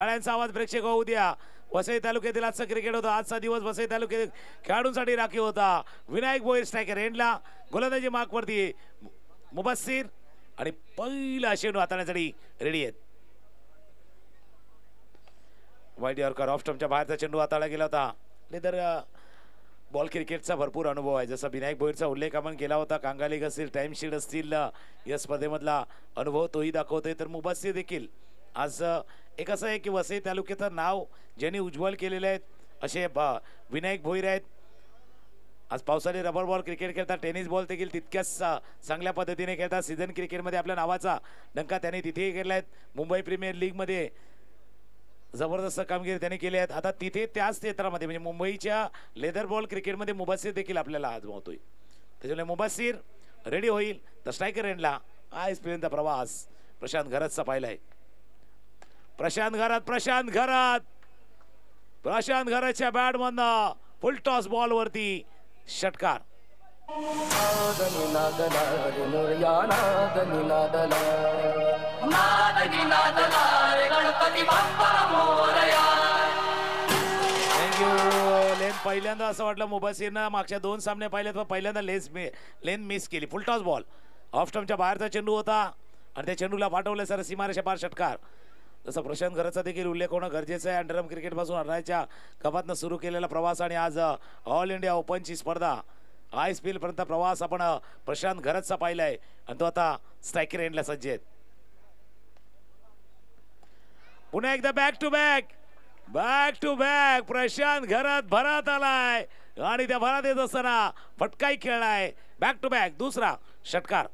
टाळ्यांचा आवाज प्रेक्षक होऊ द्या. वसई तालुक्यातील आजचा क्रिकेट होता. आजचा दिवस वसई तालुक्यातील खेळाडूंसाठी राखीव होता. विनायक भोईर स्ट्रायकर एंडला, गोलंदाजी मार्कवरती मुबस्सिर आणि पहिला चेंडू हाताळण्यासाठी रेडी आहेत. वाईट यॉर्कर ऑफ स्टंपच्या बाहेरचा चेंडू हाताळला गेला होता. तर बॉल क्रिकेटचा भरपूर अनुभव आहे. जसा विनायक भोईरचा उल्लेख आपण केला होता, कांगा लीग असतील, टाइम शीट असतील, या स्पर्धेमधला अनुभव तोही दाखवतोय. तर मुबस्सिर देखील आज एक असं आहे की वसई तालुक्याचं नाव ज्यांनी उज्ज्वल केलेले आहेत असे विनायक भोईर आहेत. आज पावसाळी रबर बॉल क्रिकेट खेळतात, टेनिस बॉल देखील तितक्याच चांगल्या पद्धतीने खेळतात. सीझन क्रिकेटमध्ये आपल्या नावाचा डंका त्यांनी तिथेही केला आहे. मुंबई प्रीमियर लीगमध्ये जबरदस्त कामगिरी त्यांनी केली आहे. आता तिथे त्याच क्षेत्रामध्ये म्हणजे मुंबईच्या लेदर बॉल क्रिकेटमध्ये मुबस्सिर देखील आपल्याला आजमावतोय. त्याच्यामुळे मुबस्सिर रेडी होईल. तर स्ट्रायकर एंडला आजपर्यंतचा प्रवास प्रशांत घरातचा पाहिलाय. प्रशांत घराच्या बॅट मधनं फुल टॉस बॉल वरती षटकार. पहिल्यांदा असं वाटलं मुबस्सिरनं मागच्या दोन सामने पाहिलेत पण पहिल्यांदा लेन मिस केली. फुल टॉस बॉल ऑफ स्टंपच्या बाहेरचा चेंडू होता आणि त्या चेंडूला पाठवलं सर सीमारेषा पार षटकार. जसं प्रशांत घराचा देखील उल्लेख होणं गरजेचं आहे. अंडरआर्म क्रिकेटपासून हरण्याच्या कपातनं सुरू केलेला प्रवास आणि आज ऑल इंडिया ओपनची स्पर्धा ISPL पर्यंत प्रवास आपण प्रशांत घराचा पाहिलाय आणि तो आता स्ट्रायकर एंडला सज्ज आहेत. पुन्हा एकदा बॅक टू बॅक प्रशांत घरात भरात आलाय आणि त्या भरात येत असताना फटकाही खेळलाय. बॅक टू बॅक दुसरा षटकार.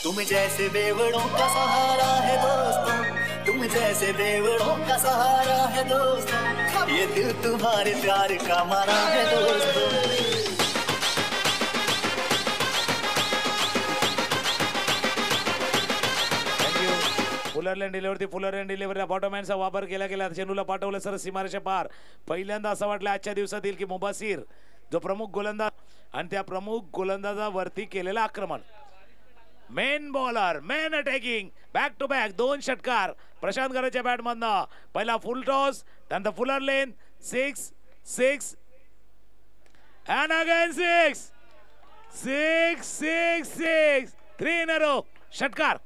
तुम जैसे बेवड़ों का सहारा है दोस्तों, तुम जैसे बेवड़ों का सहारा है दोस्तों, ये दिल तुम्हारे प्यार का मारा है दोस्तों. फुलरलँड डिलिव्हरीला बॉटमहँडचा वापर केला गेला. चेंडूला पाठवलं सर सीमारेषा पार. पहिल्यांदा असं वाटलं आजच्या दिवसातील की मुबस्सिर जो प्रमुख गोलंदाज आणि त्या प्रमुख गोलंदाजावरती केलेलं आक्रमण. Main bowler main attacking back to back दोन षटकार प्रशांत घराच्या बॅट मधनं. पहिला फुल टॉस, त्यानंतर fuller length 6 and again 6 3 in a row षटकार.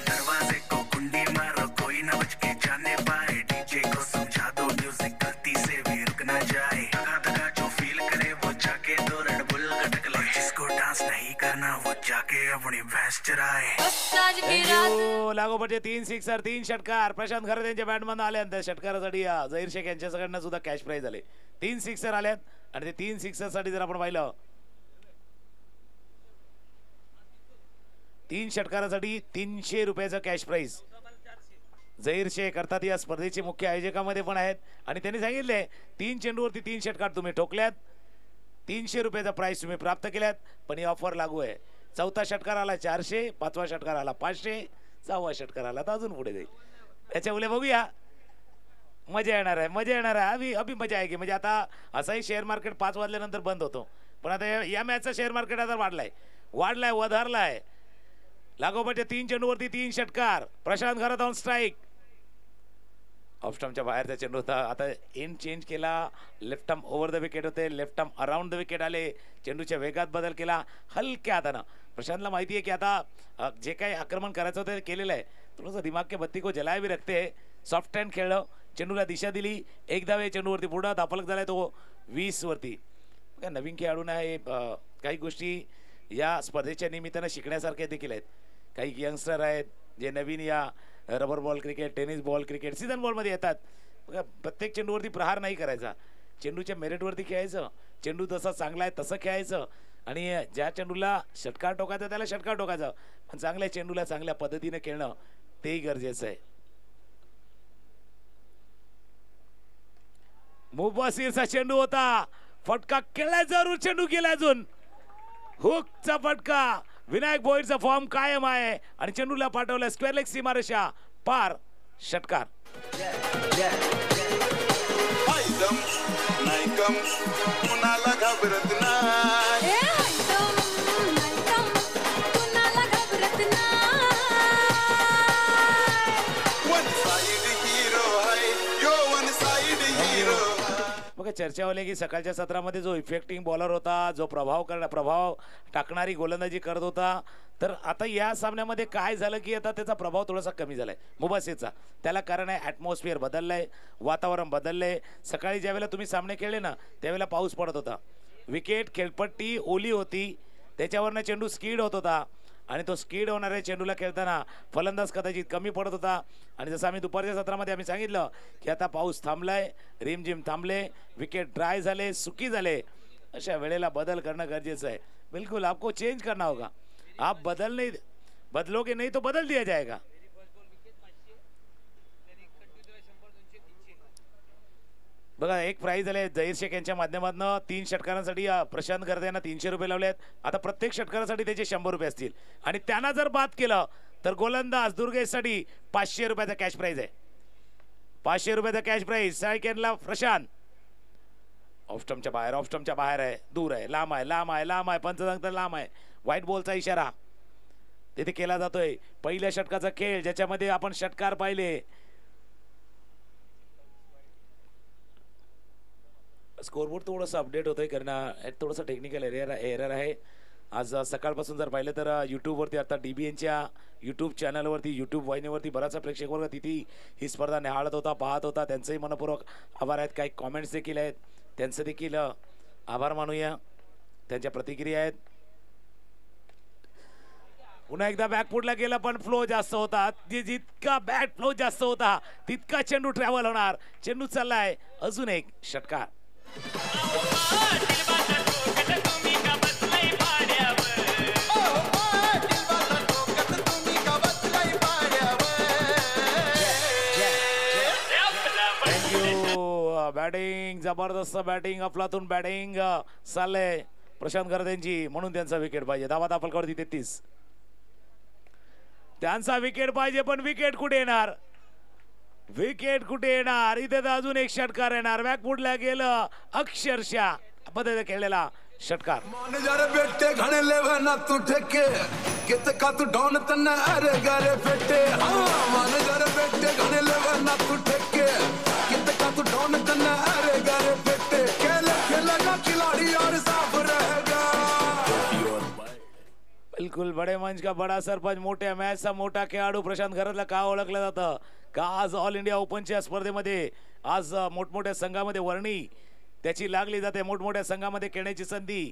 दरवाजे को कुंडी मारो कोई ना बच के जाने पाए, डीजे को समझा दो म्यूजिक गलती से भी रुक ना जाए, दगा जो फील करे वो जाके दो रेड बुल गटक ले, जिसको डांस नहीं करना वो जाके अपनी भैंस चराए. लागोपाठचे 3 सिक्सर 3 षटकार प्रशांत घरात यांच्या बॅटमधून आल्यानंतर षटकारासाठी झहीर शेख यांच्याकडनं सुद्धा कॅश प्राइज आले. 3 सिक्सर आल्यात आणि ते 3 सिक्सर साठी जर आपण पाहिलं 3 षटकारासाठी 300 रुपयाचा कॅश प्राइज. झहीर शेख अर्थात या स्पर्धेचे मुख्य आयोजकामध्ये पण आहेत आणि त्यांनी सांगितले 3 चेंडूवरती 3 षटकार तुम्ही ठोकल्यात, 300 रुपयाचा प्राइस तुम्ही प्राप्त केल्यात. पण ही ऑफर लागू आहे. चौथा षटकार आला 400, पाचवा षटकार आला 500, 6वा षटकार आला तर अजून पुढे जाईल. त्याच्या उले बघूया, मजा येणार आहे. अभि मजा आहे की म्हणजे आता असाही शेअर मार्केट 5 वाजल्यानंतर बंद होतो पण आता या मॅचचा शेअर मार्केट आता वधारलाय. लागोपाठच्या 3 चेंडूवरती 3 षटकार प्रशांत घरात ऑन स्ट्राईक. ऑफ स्टंपच्या बाहेरचा चेंडू होता. आता एंड चेंज केला. Left arm over the wicket होते, left arm around the wicket आले. चेंडूच्या वेगात बदल केला हलक्या हातानं. प्रशांतला माहिती आहे की आता जे काही आक्रमण करायचं होतं ते केलेलं आहे. थोडंसं दिमाग के बत्ती को जलाय भी रखते. सॉफ्ट हँड खेळलं, चेंडूला दिशा दिली. एकदा वे चेंडूवरती पुढं दाफलक झालाय तो 20 वरती. नवीन खेळाडूंना हे काही गोष्टी या स्पर्धेच्या निमित्तानं शिकण्यासारख्या देखील आहेत. काही यंगस्टर आहेत जे नवीन या rubber ball cricket, tennis ball cricket, season बॉलमध्ये येतात. प्रत्येक चेंडूवरती प्रहार नाही करायचा, चेंडूच्या मेरिटवरती खेळायचं. चेंडू जसा चांगला आहे तसं खेळायचं आणि ज्या चेंडूला षटकार टोकायचा त्याला षटकार टोकायचं. पण चांगल्या चेंडूला चांगल्या पद्धतीने खेळणं तेही गरजेचं आहे. मुबस्सिरचा चेंडू होता, फटका केला जरूर, चेंडू गेला अजून. हुकचा फटका. विनायक भोईरचा फॉर्म कायम आहे आणि चेंडूला पाठवलं स्क्वेअर लेग सीमारेषा पार षटकार. कुणाला घाबरत नाही. चर्चा होली की सकाळच्या सत्रामध्ये जो इफेक्टिंग बॉलर होता, जो प्रभाव टाकणारी गोलंदाजी करत होता, तर आता या सामन्यामध्ये काय झालं की आता त्याचा प्रभाव थोडासा कमी झालाय मुबासीरचा. त्याला कारण आहे ॲटमॉस्फिअर बदललंय, वातावरण बदललंय. सकाळी ज्यावेळेला तुम्ही सामने खेळले ना त्यावेळेला पाऊस पडत होता, विकेट खेळपट्टी ओली होती, त्याच्यावरनं चेंडू स्कीड होत होता आणि तो स्कीड होणाऱ्या चेंडूला खेळताना फलंदाज कदाचित कमी पडत होता. आणि जसं आम्ही दुपारच्या सत्रामध्ये आम्ही सांगितलं की आता पाऊस थांबलाय, रिमझिम थांबले, विकेट ड्राय झाले, सुकी झाले, अशा वेळेला बदल करणं गरजेचं आहे. बिल्कुल आपको चेंज करना होगा. आप बदलोगे नहीं तो बदल दिया जाएगा. बघा एक प्राइज आले जहीर शेख यांच्या माध्यमातून 3 षटकारांसाठी प्रशांत गर्दे यांना 300 रुपये लावले आहेत. आता प्रत्येक षटकारासाठी त्याचे 100 रुपये असतील आणि त्यांना जर बाद केलं तर गोलंदाज दुर्गेशसाठी 500 रुपयाचा कॅश प्राइज आहे. 500 रुपयाचा कॅश प्राइज. सेकंडला प्रशांत ऑफस्टमच्या बाहेर आहे, दूर आहे, लांब आहे, पंच सांगतात लांब आहे. व्हाईट बॉलचा इशारा तिथे केला जातोय. पहिल्या षटकाचा खेळ ज्याच्यामध्ये आपण षटकार पाहिले. स्कोरबोर्ड थोडंसं अपडेट होतंय कारण थोडंसं टेक्निकल एरर आहे. आज सकाळपासून जर पाहिलं तर यूट्यूबवरती आता DBNच्या यूट्यूब चॅनलवरती, यूट्यूब वाहिनीवरती बराचसा प्रेक्षक वर्ग तिथे ही स्पर्धा निहाळत होता, पाहत होता. त्यांचंही मनपूर्वक आभार आहेत. काही कॉमेंट्स देखील आहेत, त्यांचं देखील आभार मानूया. त्यांच्या प्रतिक्रिया आहेत. पुन्हा एकदा बॅकफुटला गेला पण फ्लो जास्त होता. जितका बॅट फ्लो जास्त होता तितका चेंडू ट्रॅव्हल होणार. चेंडू चाललाय अजून एक षटकार. बॅटिंग जबरदस्त बॅटिंग, अफलातून बॅटिंग चाललंय प्रशांत गर्देंची, म्हणून त्यांचा विकेट पाहिजे. धावा फलकावरती 33. त्यांचा विकेट पाहिजे पण विकेट कुठे येणार? इथे तर अजून एक षटकार येणार. बॅकफुटला गेलं अक्षरशः पद्धतीने खेळलेला षटकार. बिल्कुल बडे मंच का बडा सरपंच, मोठ्या मॅचचा मोठा खेळाडू प्रशांत गर्देला का ओळखलं जातं? का आज ऑल इंडिया ओपनच्या स्पर्धेमध्ये आज मोठमोठ्या संघामध्ये वर्णी त्याची लागली जाते, मोठमोठ्या संघामध्ये खेळण्याची संधी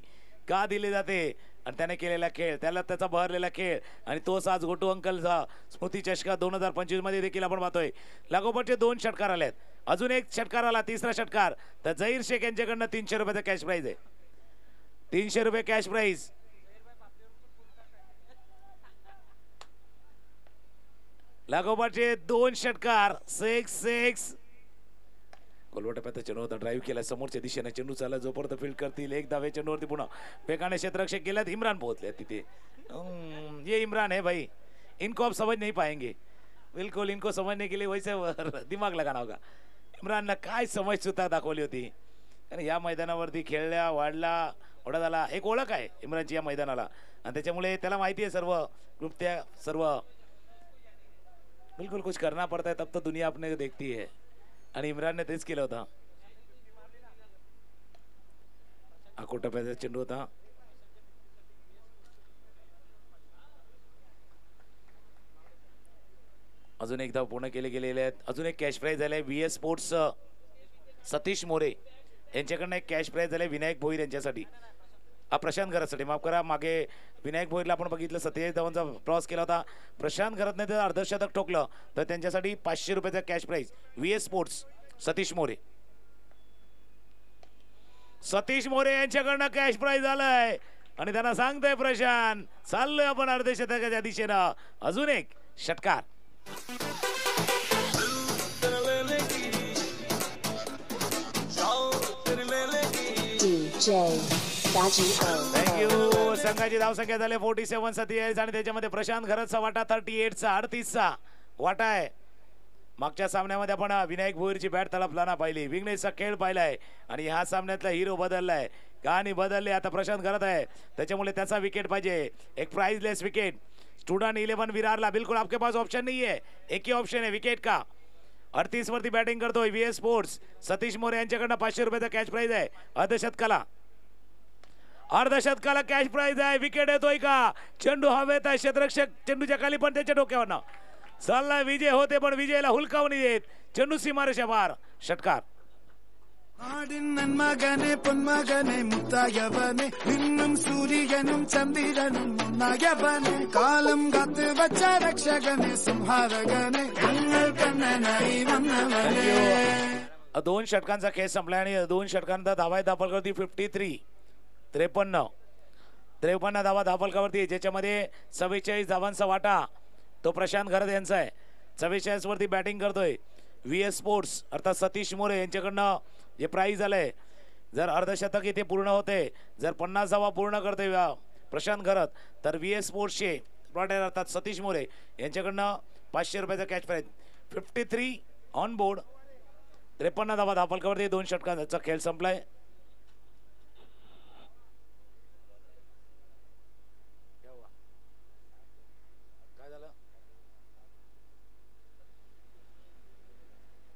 का दिली जाते? आणि त्याने केलेला खेळ, त्याचा बहरलेला खेळ, आणि तोच आज गोटू अंकलचा स्मृती चषका 2025 मध्ये देखील आपण पाहतोय. लागोपाठचे 2 षटकार आलेत. अजून एक षटकार आला, तिसरा षटकार. तर जहीर शेख यांच्याकडनं 300 रुपयाचा कॅश प्राइज आहे. 300 रुपये कॅश प्राइज. लागोपाठचे 2 षटकार. 6 कोलवटप्यात चेंडू होता, ड्राईव्ह केला समोरच्या दिशेने, चेंडू चालला जोपर्यंत फील्ड करतील. एक धावे चेंडूवरती पुन्हा बेगाने क्षेत्ररक्षक गेल्यात. इम्रान पोहोचले तिथे. ये इम्रान है भाई, इनको आप समझ नहीं पाएंगे. बिल्कुल इनको समझने के लिए वैसे दिमाग लगाना होगा. इम्राननं काय समज सुद्धा दाखवली होती. आणि या मैदानावरती खेळल्या, वाढला, ओढा झाला. एक ओळख आहे इम्रानची या मैदानाला आणि त्याच्यामुळे त्याला माहिती आहे सर्व ग्रुप सर्व. बिल्कुल कुछ करना पड़ता है तब तो दुनिया अपने देखती है. आणि इम्रानने तेच केलं होतं. अकोटप्याचा चेंडू होता. अजून एकदा पूर्ण केले गेलेले आहेत. अजून एक कॅश प्राइज झाले VS स्पोर्ट्स सतीश मोरे यांच्याकडनं एक कॅश प्राइज झाले विनायक भोईर यांच्यासाठी. प्रशांत घरासाठी माफ करा. मागे विनायक भोईरला आपण बघितलं 27 धावांचा प्रवास केला होता. प्रशांत घरातने जर अर्धशतक ठोकलं तर त्यांच्यासाठी 500 रुपयाचा cash prize. VS sports Satish More. Satish More यांच्याकडनं कॅश प्राइज आलाय आणि त्यांना सांगतोय प्रशांत चाललोय आपण अर्धशतकाच्या दिशेनं. अजून एक षटकार. थँक्यू. संघाची धावसंख्या झाली 47 37 आणि त्याच्यामध्ये प्रशांत घरतचा वाटा 38चा 38चा वाटा आहे. मागच्या सामन्यामध्ये आपण विनायक भोईरची बॅट तळपताना पाहिली, विघ्नेशचा खेळ पाहिलाय आणि ह्या सामन्यातला हिरो बदललाय. कहाणी बदलली. आता प्रशांत घरत आहे त्याच्यामुळे त्याचा विकेट पाहिजे. एक प्राइजलेस विकेट. स्टुडंट 11 विरारला. बिल्कुल आपके पास ऑप्शन नहीं है, एक ही ऑप्शन है विकेट का. 38 वरती बॅटिंग करतोय VS स्पोर्ट्स. सतीश मोरे यांच्याकडनं 500 रुपयाचा कॅश प्राइज आहे. अर्धशतकाला कॅश प्राइज आहे. विकेट येतोय का? चेंडू हवेत आहे. क्षेत्ररक्षक चेंडूच्या खाली पण त्याच्या डोक्यावर चाललाय. विजय होते पण विजयला हुलकावणी येत. चेंडू सीमारेषा पार. षटकार. மகனே பொன்மகனே முத்தாயவனே இன்னும் சூரியனும் சந்திரனும் முன்னாயவனே காலம் காத்து வச்ச ரட்சகனே संहारगने கண்ணனாய் வந்தவனே. 2 षटकांचा खेळ संपला आणि 2 षटकांचा धावा आहे दापलकरवरती 53. 53 धावा दापलकरवरती, ज्याच्यामध्ये 44 धावांचा वाटा तो प्रशांत घरत यांचा आहे. 44 वरती बॅटिंग करतोय VS स्पोर्ट्स अर्थात सतीश मोरे यांच्याकडनं जे प्राइज आलंय. जर अर्धशतक इथे पूर्ण होते, जर 50 धावा पूर्ण करते प्रशांत घरत, तर VS स्पोर्ट्सचे प्लॉटर अर्थात सतीश मोरे यांच्याकडनं 500 रुपयाचा कॅश प्राइज. 53 on board. 53 धावा दापलकरवरती. 2 षटकांचा खेळ संपलाय.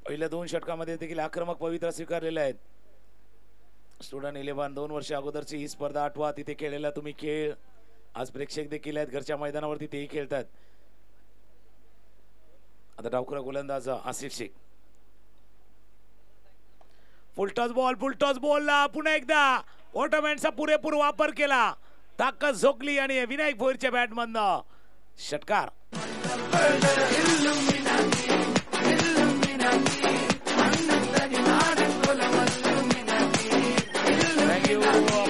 पहिल्या 2 षटकामध्ये देखील आक्रमक पवित्रा स्वीकारलेले आहेत. स्टुडंट 11 2 वर्ष अगोदरची ही स्पर्धा आठवा. तिथे खेळलेला तुम्ही खेळ आज प्रेक्षक देखील आहेत. घरच्या मैदानावरती तेही खेळतात. आता डावखुरा गोलंदाज आसिफ शेख. फुलटॉस बॉलला पुन्हा एकदा ऑटोमॅनचा पुरेपूर वापर केला. ताकद झोकली आणि विनायक भोईरच्या बॅटमधनं षटकार.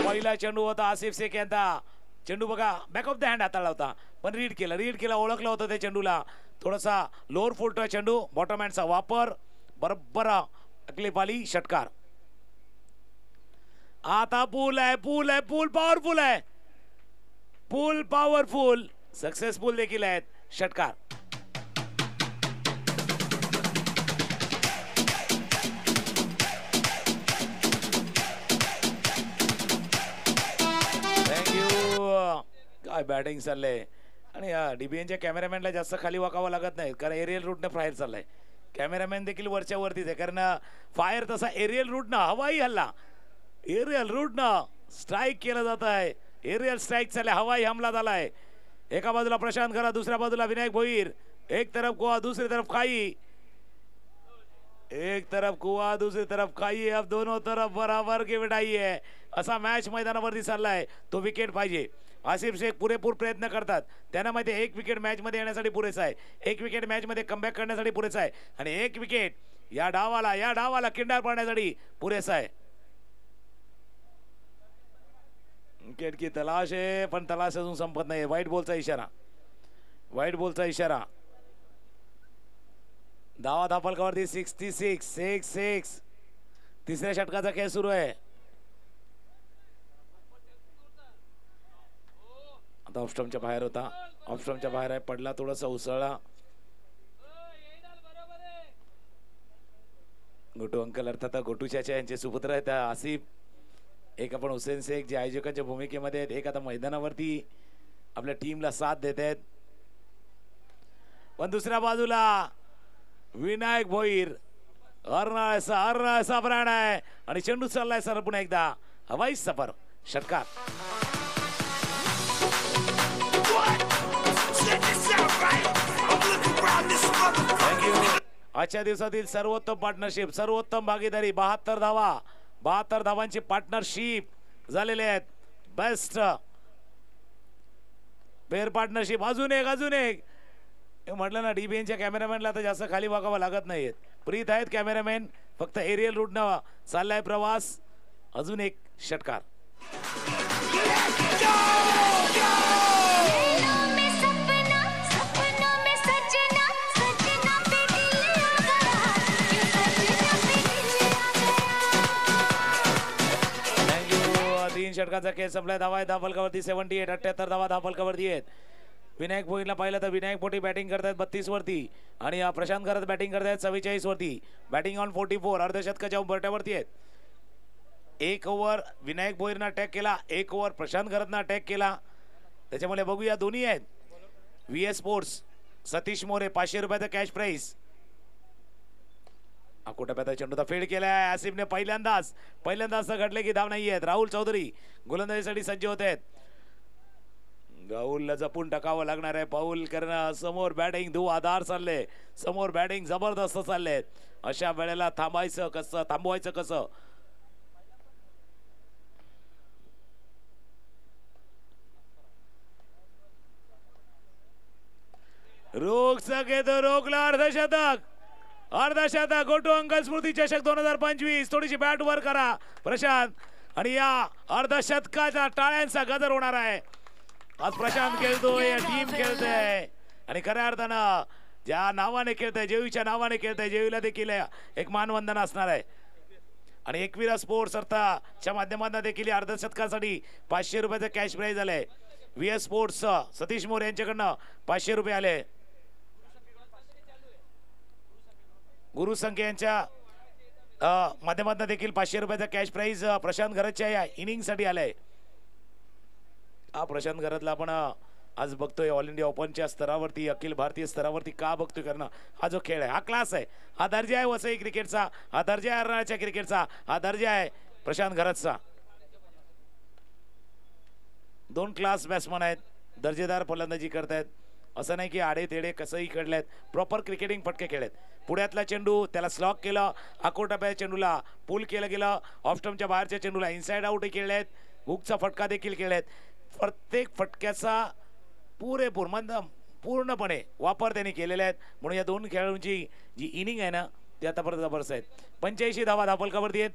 पहिला चेंडू होता आसिफ शेख यांचा. चेंडू बघा बॅक ऑफ द हँड हाताळला होता, पण रीड केला ओळखलं होतं त्या चेंडूला. थोडासा लोअर फुलटॉय चेंडू, बॉटम हँडचा वापर, बरोबर तकलीफ आली. षटकार. आता पूल पॉवरफुल सक्सेसफुल देखील आहेत. षटकार. काय बॅटिंग चाललंय. आणि DBNच्या कॅमेरामॅनला जास्त खाली वाकावं लागत नाही, कारण एरियल रूटने फायर चाललाय. कॅमेरामॅन देखील वरतीच आहे, कारण फायर तसा एरियल रूटनं, हवाई हल्ला एरियल रूटनं स्ट्राईक केलं जात आहे. एरियल स्ट्राईक चाललाय, हवाई हमला झालाय. एका बाजूला प्रशांत घरा, दुसऱ्या बाजूला विनायक भोईर. एक तरफ कुआ, दूसरी तरफ खाई. एक तरफ कुआ, दूसरी तरफ खाई. अब दोनों तरफ बराबर की विडाई है. असा मॅच मैदानावरती चाललाय. तो विकेट पाहिजे. आसिफ शेख पुरेपूर प्रयत्न करतात. त्यांना माहिती आहे 1 विकेट मॅच मध्ये येण्यासाठी पुरेसा आहे. 1 विकेट मॅच मध्ये कमबॅक करण्यासाठी पुरेसा आहे. आणि 1 विकेट या डावाला किंडार पाडण्यासाठी पुरेसा आहे. विकेट की तलाश आहे, पण तलाश अजून संपत नाही. व्हाईट बॉलचा इशारा. धावा दापलकरवरती 66. तिसऱ्या षटकाचा खेळ सुरू आहे. आता ऑफस्टम्पच्या बाहेर होता. ऑफस्टम्पच्या बाहेर आहे. पडला, थोडासा उसळला. गोटू अंकल अर्थात गोटू चाचा यांचे सुपुत्र आहेत आसिफ. एक आपण हुसेन शेख जे आयोजकांच्या भूमिकेमध्ये आहेत. एक आता मैदानावरती आपल्या टीमला साथ देत आहेत. पण दुसऱ्या बाजूला विनायक भोईर. अर्नाळसा ब्रँड आहे आणि चेंडू चाललाय सर पुन्हा एकदा हवाई सफर. षटकार. आजच्या दिवसातील सर्वोत्तम पार्टनरशिप, सर्वोत्तम भागीदारी. 72 धावांची पार्टनरशिप झालेले आहेत. Best pair partnership. अजून एक म्हटलं ना, DBNच्या कॅमेरामॅनला तर जास्त खाली वागावं लागत नाहीये. प्रीत आहेत कॅमेरामॅन, फक्त एरियल रूटनं चाललाय प्रवास. अजून एक षटकार. षटकाचा खेळ संपलाय. धावा आहे दापलकरवरती 78. 78 धावा दापलकरवरती आहेत. विनायक भोईरला पाहिलं तर विनायक पोटी बॅटिंग करतायत 32 वरती आणि प्रशांत घरात बॅटिंग करतायत 44 वरती. Batting on 44. अर्धशतकाच्या उंबरठ्यावरती आहेत. 1 ओव्हर विनायक भोईरनं अटॅक केला, 1 ओव्हर प्रशांत घरातनं अटॅक केला. त्याच्यामुळे बघूया दोन्ही आहेत. VS स्पोर्ट्स सतीश मोरे 500 रुपयाचा कॅश प्राइस. अकोटाप्याचा चेंडूचा फेड केलाय आसिफने पहिल्यांदाच असं घडले की धाव नाही आहेत. राहुल चौधरी गोलंदाजीसाठी सज्ज होत आहेत. राहुलला जपून टाकावं लागणार आहे. पाऊल करणं. समोर बॅटिंग धुवाधार चालले. समोर बॅटिंग जबरदस्त चालले. अशा वेळेला थांबवायचं कसं. रोखला अर्धशतक गोटू अंकल स्मृती चषक 2025. थोडीशी बॅट वर करा प्रशांत. आणि या अर्धशतकाच्या टाळ्यांचा गजर होणार आहे. आज प्रशांत खेळतोय, टीम खेळतोय आणि खऱ्या अर्थानं ज्या नावाने खेळतंय, जेवीच्या नावाने खेळतंय, जेवीला देखील एक मानवंदन असणार आहे. आणि एकविरा स्पोर्ट्स अर्थाच्या माध्यमातून देखील अर्धशतकासाठी 500 रुपयाचं कॅश प्राइज आलंय. VS स्पोर्ट्स सतीश मोरे यांच्याकडनं 500 रुपये आले. गुरुसंख्ये यांच्या माध्यमातून देखील 500 रुपयाचा कॅश प्राइज प्रशांत घरतच्या या इनिंग साठी आलाय. हा प्रशांत घरतला आपण आज बघतोय ऑल इंडिया ओपनच्या स्तरावरती, अखिल भारतीय स्तरावरती का बघतोय, कारण हा जो खेळ आहे, हा क्लास आहे, हा दर्जा आहे वसई क्रिकेटचा, हा दर्जा आहे हरणाच्या क्रिकेटचा, हा दर्जा आहे प्रशांत घरतचा. 2 क्लास बॅट्समन आहेत, दर्जेदार फलंदाजी करतायत. असं नाही की आडे तेडे कसंही खेळलेत, प्रॉपर क्रिकेटिंग फटके खेळलेत. पुढ्यातला चेंडू त्याला स्लॉक केलं, अकोटाप्या चेंडूला पुल केलं गेलं, ऑफ स्टंपच्या बाहेरच्या चेंडूला इनसाइड आउटही खेळलेत, हुकचा फटका देखील खेळलेत. प्रत्येक फटक्याचा पुरेपूर पूर्णपणे वापर त्यांनी केलेला आहे. म्हणून या 2 खेळाडूंची जी इनिंग आहे ना ती आतापर्यंत जबरदस्त आहेत. 85 धावा धापलकावरती आहेत.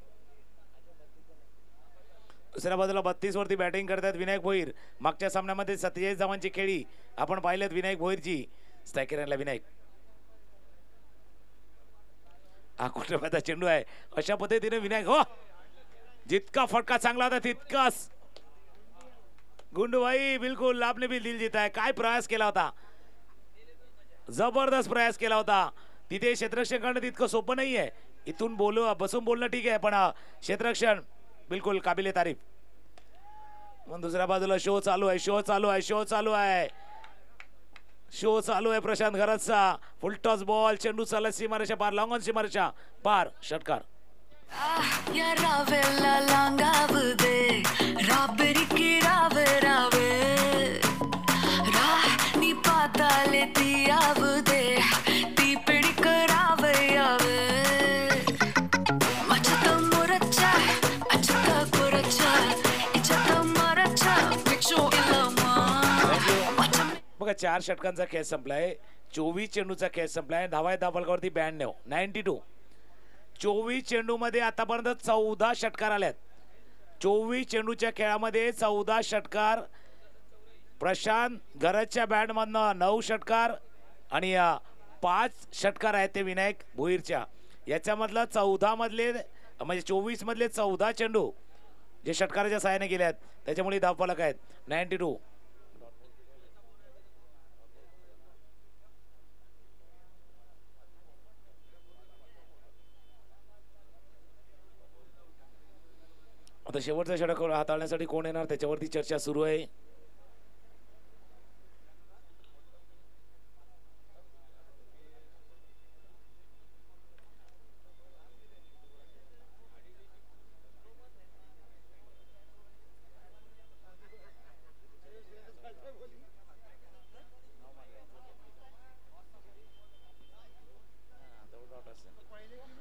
दुसऱ्या बाजूला 32 वरती बॅटिंग करतात विनायक भोईर. मागच्या सामन्यामध्ये 47 धावांची खेळी आपण पाहिलेत विनायक भोईरची. स्ट्रायकर आणला विनायक. अकोटाप्याचा चेंडू आहे, अशा पद्धतीने विनायक, हो जितका फटका चांगला होता तितकाच. गुंडूभाई बिलकुल आपने भी दिल जीता है. काय प्रयास केला होता, जबरदस्त प्रयास केला होता. तिथे क्षेत्ररक्षण करणं तितकं सोपं नाहीये. इथून बसून बोलणं ठीक आहे, पण क्षेत्ररक्षण बिलकुल काबिले तारीफ. मग दुसऱ्या बाजूला शो चालू आहे प्रशांत घरतचा. फुल टॉस बॉल, चेंडू चालत सीमारेषा पार, लॉंग ऑन सीमारेषा पार, षटकार. बघा 4 षटकांचा खेळ संपलाय, 24 चेंडूचा खेळ संपलाय. धावा धापलकावरती 92. 24 चेंडू मध्ये आतापर्यंत 14 षटकार आल्यात. 24 चेंडूच्या खेळामध्ये 14 षटकार. प्रशांत घरतच्या बॅट मधनं 9 षटकार आणि 5 षटकार आहेत ते विनायक भोईरच्या. याच्यामधलं 14 मधले म्हणजे 24 मधले 14 चेंडू जे षटकाराच्या सहाय्याने गेले आहेत, त्याच्यामुळे धावफलक आहेत 92. आता शेवटचा षटक हाताळण्यासाठी कोण येणार त्याच्यावरती चर्चा सुरू आहे.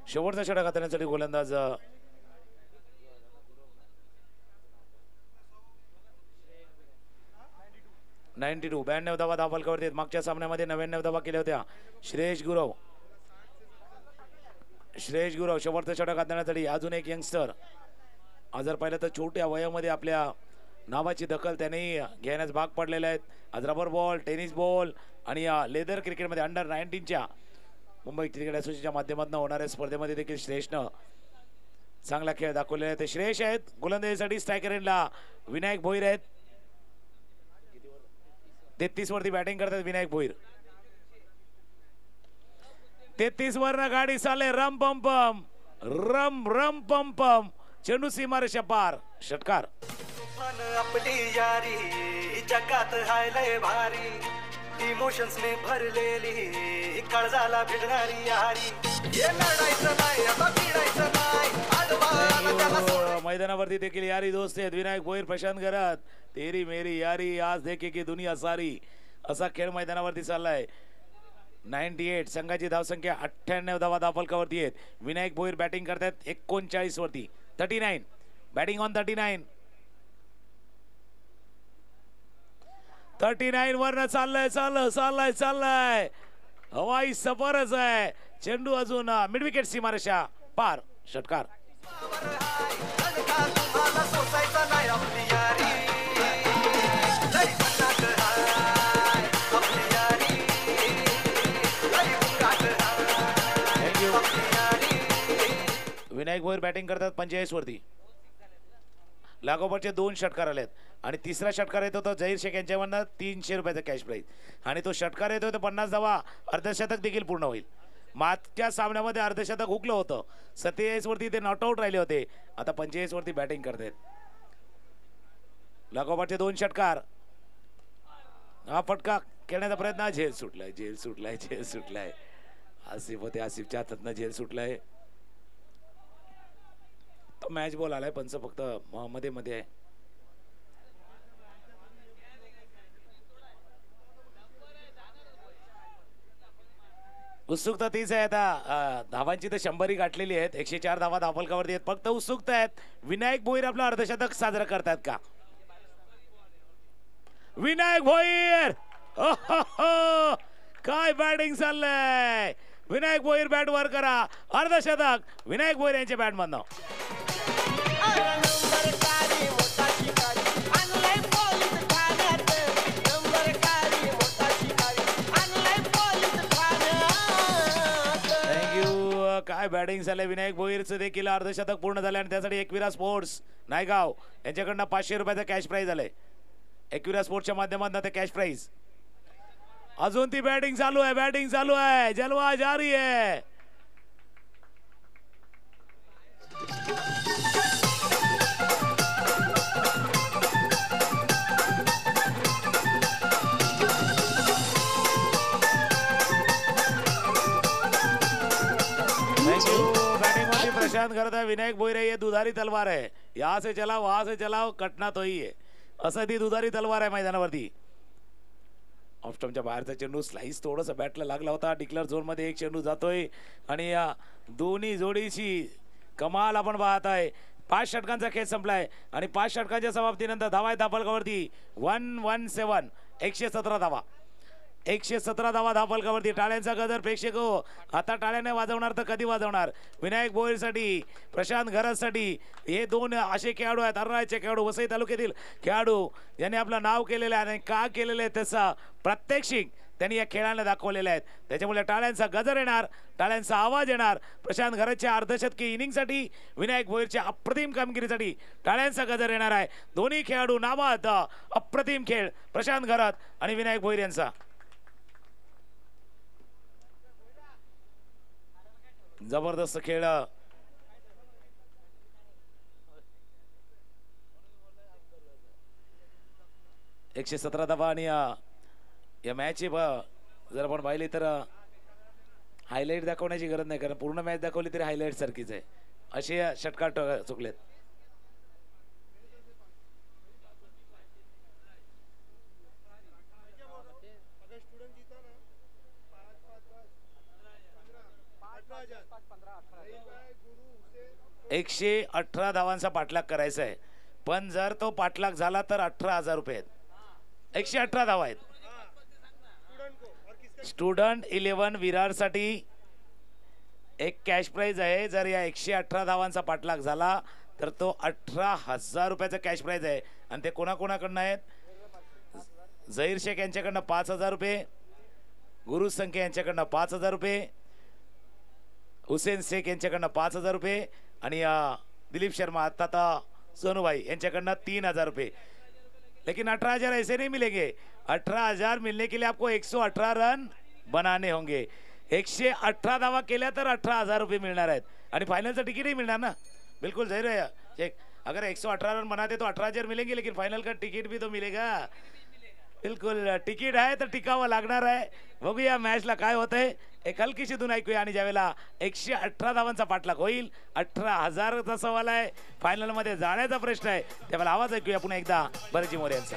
शेवटचा षटक हाताळण्यासाठी गोलंदाज 92 धावा धावफलकावरती. मागच्या सामन्यामध्ये 99 धावा केल्या होत्या. श्रेयश गुरव शेवटचं षटक हाताळण्यासाठी अजून एक यंगस्टर. आज जर पाहिलं तर छोट्या वयामध्ये आपल्या नावाची दखल त्यांनी घेण्यास भाग पडलेले आहेत. आज रबर बॉल, टेनिस बॉल आणि लेदर क्रिकेटमध्ये अंडर 19च्या मुंबई क्रिकेट असोसिएशनच्या माध्यमातून होणाऱ्या स्पर्धेमध्ये देखील श्रेयशनं चांगला खेळ दाखवलेला आहे. ते श्रेयश आहेत. गोलंदाजीसाठी स्ट्रायकर एंडला विनायक भोईर आहेत. 33 वरती बॅटिंग करतात विनायक भोईर. 33 वरनं गाडी चालले, रम पम पम चेंडू सीमारेषा पार, षटकार. आपली यारी जगात हाय लय भारी, इमोशन्सने भरलेली काळजाला भिडणारी यारी हे लढायचं नाही आता भिडायचं नाही आडवा त्याला सोड मैदानावरती देखील यारी दोस्त आहेत विनायक भोईर प्रशांत घरात तेरी मेरी यारी आज देखे की दुनिया सारी असा खेळ मैदानावरती चाललाय 98 संघाची धावसंख्या 98 धावा धावफलकावरती आहेत विनायक भोईर बॅटिंग करतात 39 वरती 39 बॅटिंग ऑन 39 वरनं चाललंय हवाई सफरच आहे चेंडू अजून मिड विकेट सीमारेषा पार षटकार तुम्हाला सोसायचा नाही आपली यारी लई भन्नाट हाय आपली यारी लई हुंगाट हाय थँक्यू आपली यारी विनायक भोईर बॅटिंग करतात 45 वरती लागोपाठचे 2 षटकार आलेत आणि तिसरा षटकार येतो तो जहीर शेख यांच्यामधनं 300 रुपयाचा कॅश प्राईज आणि तो षटकार येतो तो 50 धावा अर्धशतक देखील पूर्ण होईल मागच्या सामन्यामध्ये अर्धशतक हुकलं होतं 47 वरती ते नॉट आउट राहिले होते आता 45 वरती बॅटिंग करतात लागोपाठचे 2 षटकार हा फटका खेळण्याचा प्रयत्न झेल सुटलाय आसिफ होते आसिफच्या हातातनं झेल सुटलाय तो मॅच बॉल आलाय पंच फक्त मध्ये आहे उत्सुकता तीच आहे आता धावांची तर 100 गाठलेली आहेत 104 धावा धावफलकावरती आहेत फक्त उत्सुकता आहेत विनायक भोईर आपलं अर्धशतक साजरं करतात का विनायक भोईर काय बॅटिंग चाललंय विनायक भोईर बॅट वर करा अर्धशतक विनायक भोईर यांच्या बॅट मधनं काय बॅटिंग झालंय विनायक भोईरचं देखील अर्धशतक पूर्ण झालं आणि त्यासाठी एकविरा स्पोर्ट्स नायगाव यांच्याकडनं 500 रुपयाचा कॅश प्राईज आलंय एकविरा स्पोर्ट्सच्या माध्यमातून ते कॅश प्राईज अजून ती बॅटिंग चालू आहे जलवा जारी आहे प्रशांत करता है विनायक भोईर ये दुधारी तलवार है यहाँ से चलाओ वहां से चलाओ कटना तो ही है असं ती दुधारी तलवार आहे मैदानावरती ऑफ स्टंपच्या बाहेरचा चेंडू स्लाइस थोडंसं बॅटला लागला होता डिक्लेअर झोन मध्ये एक चेंडू जातोय आणि या दोन्ही जोडीची कमाल आपण पाहत आहे 5 षटकांचा खेळ संपलाय आणि 5 षटकांच्या समाप्तीनंतर धावा आहे धावफलकावरती 117 117 धावा 117 धावा धावफलकावरती टाळ्यांचा गजर प्रेक्षक हो आता टाळ्याने वाजवणार तर कधी वाजवणार विनायक भोईरसाठी प्रशांत घरतसाठी हे 2 असे खेळाडू आहेत अर्राचे खेळाडू वसई तालुक्यातील खेळाडू ज्यांनी आपलं नाव केलेलं आहे आणि का केलेलं आहे त्याचा प्रात्यक्षिक त्यांनी या खेळाला दाखवलेले आहेत त्याच्यामुळे टाळ्यांचा गजर येणार टाळ्यांचा आवाज येणार प्रशांत घरतच्या अर्धशतकी इनिंगसाठी विनायक भोईरच्या अप्रतिम कामगिरीसाठी टाळ्यांचा गजर येणार आहे दोन्ही खेळाडू नामात अप्रतिम खेळ प्रशांत घरत आणि विनायक भोईर यांचा जबरदस्त खेळ 117 धावा आणि या मॅच जर आपण पाहिली तर हायलाइट दाखवण्याची गरज नाही कारण पूर्ण मॅच दाखवली तरी हायलाइट सारखीच आहे असे षटकार चुकलेत एकशे 18 धावांचा पाठलाग करायचा आहे पण जर तो पाठलाग झाला तर 18,000 रुपये आहेत 118 धावा आहेत स्टुडंट 11 विरार साठी एक कॅश प्राइज आहे जर या 118 धावांचा पाठलाग झाला तर तो 18,000 रुपयाचा कॅश प्राइज आहे आणि ते कोणाकोणाकडनं आहेत जहीर शेख यांच्याकडनं 5,000 रुपये गुरु संख्या यांच्याकडनं 5,000 रुपये हुसेन शेख यांच्याकडनं 5,000 रुपये आणि दिलीप शर्मा आता सोनूभाई यांच्याकडनं 3,000 रुपये लेकिन 18,000 ऐसे नहीं मिलेंगे 18,000 मिलने के लिए आपको 118 रन बनाने होंगे 118 धावा केल्या तर 18,000 रुपये मिळणार आहेत आणि फायनलचं तिकीटही मिळणार ना बिल्कुल जहीर है शेख अगर 118 रन बनाते तो 18,000 मिलेंगे लेकिन फाइनल का टिकट भी तो मिलेगा बिलकुल तिकीट आहे तर टिकावं लागणार आहे. बघूया मॅचला काय होतंय. एक हलकीशी धून ऐकूया आणि ज्यावेळेला 118 धावांचा पाठलाग होईल, 18,000चा सवाल आहे, फायनल मध्ये जाण्याचा प्रश्न आहे, त्यावेळेला आवाज ऐकूया पुन्हा एकदा भरतजी मोरे यांचा.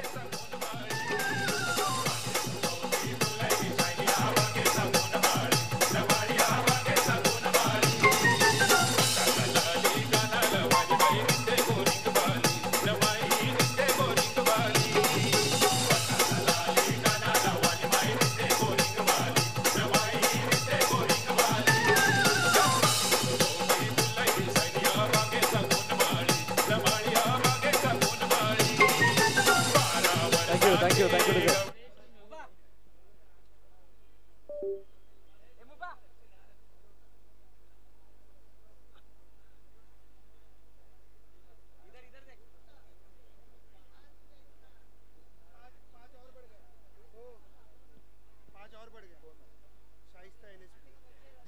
Thank you thank you.